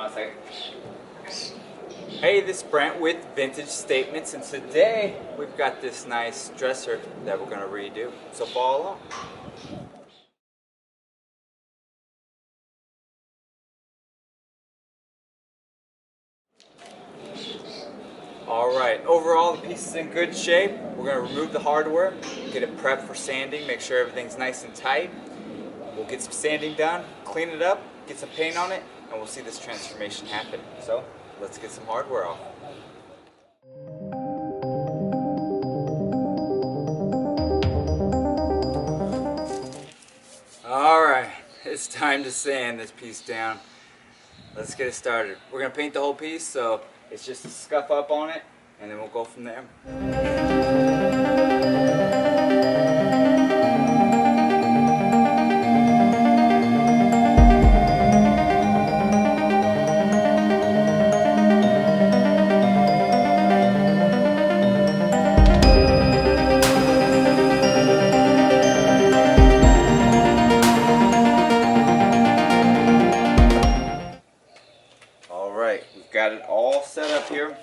on a second. Hey, this is Brent with Vintage Statements, and today we've got this nice dresser that we're going to redo. So follow along. Alright, overall the piece is in good shape. We're going to remove the hardware, get it prepped for sanding, make sure everything's nice and tight. We'll get some sanding done, clean it up, get some paint on it, and we'll see this transformation happen. So, let's get some hardware off. Alright, it's time to sand this piece down. Let's get it started. We're going to paint the whole piece, so it's just a scuff up on it, and then we'll go from there. We've got it all set up here.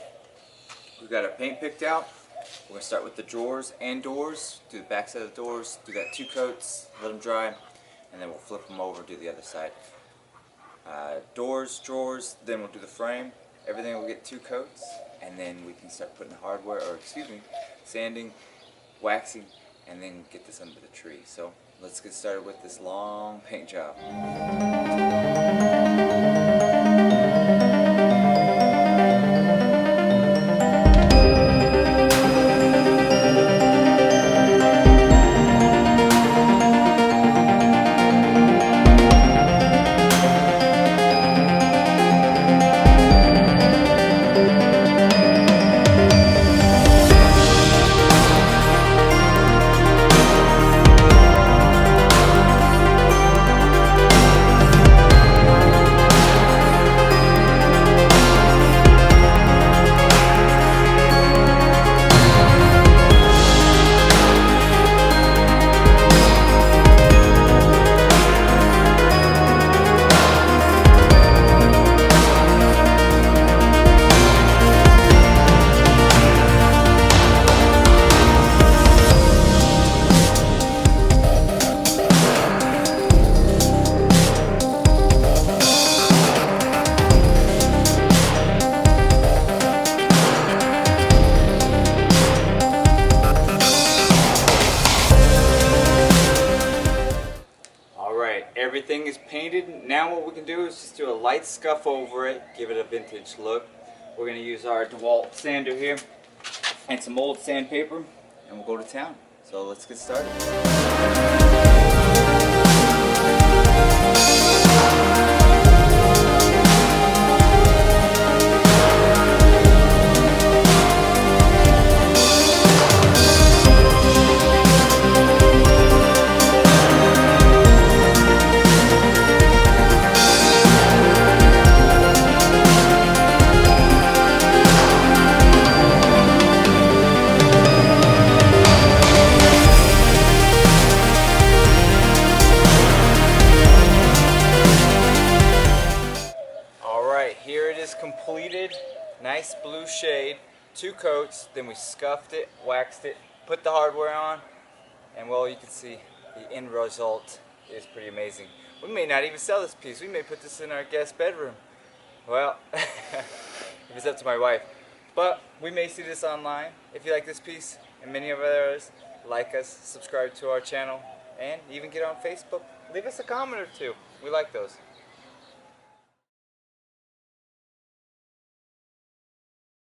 We've got our paint picked out. We're going to start with the drawers and doors. Do the back side of the doors, do that 2 coats, let them dry, and then we'll flip them over, do the other side. Doors, drawers, then we'll do the frame. Everything will get 2 coats, and then we can start putting the hardware, or excuse me, sanding, waxing, and then get this under the tree. So let's get started with this long paint job. Everything is painted. Now what we can do is just do a light scuff over it, give it a vintage look. We're going to use our DeWalt sander here and some old sandpaper, and we'll go to town. So let's get started. Here it is completed, nice blue shade, 2 coats, then we scuffed it, waxed it, put the hardware on, and well, you can see the end result is pretty amazing. We may not even sell this piece, we may put this in our guest bedroom. Well, if it's up to my wife. But we may see this online. If you like this piece and many of others, like us, subscribe to our channel, and even get on Facebook. Leave us a comment or 2. We like those.